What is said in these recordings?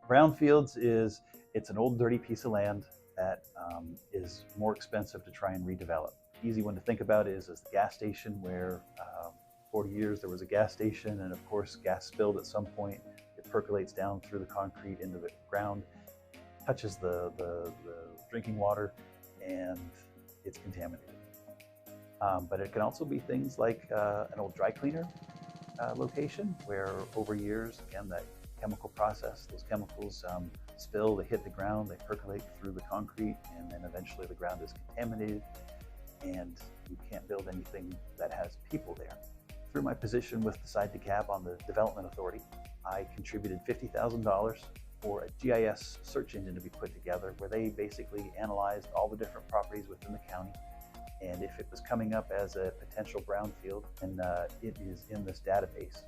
Brownfields it's an old dirty piece of land that is more expensive to try and redevelop. Easy one to think about is the gas station where 40 years there was a gas station, and of course gas spilled at some point. It percolates down through the concrete into the ground, touches the drinking water, and it's contaminated. But it can also be things like an old dry cleaner location where over years, again, that chemical process, those chemicals spill, they hit the ground, they percolate through the concrete, and then eventually the ground is contaminated and you can't build anything that has people there. Through my position with Decide DeKalb on the Development Authority, I contributed $50,000 for a GIS search engine to be put together where they basically analyzed all the different properties within the county, and if it was coming up as a potential brownfield, and it is in this database.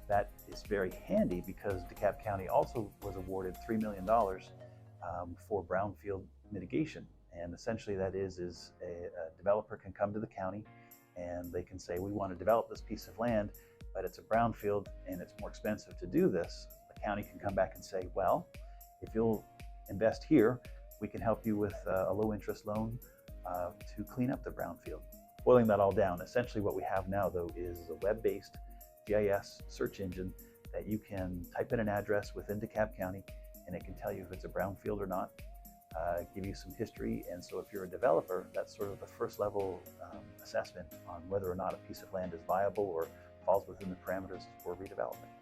That is very handy because DeKalb County also was awarded $3 million for brownfield mitigation. And essentially that is a developer can come to the county and they can say, we want to develop this piece of land, but it's a brownfield and it's more expensive to do this. The county can come back and say, well, if you'll invest here, we can help you with a low interest loan to clean up the brownfield. Boiling that all down, essentially what we have now though is a web-based GIS search engine that you can type in an address within DeKalb County and it can tell you if it's a brownfield or not, give you some history. And so if you're a developer, that's sort of the first level assessment on whether or not a piece of land is viable or falls within the parameters for redevelopment.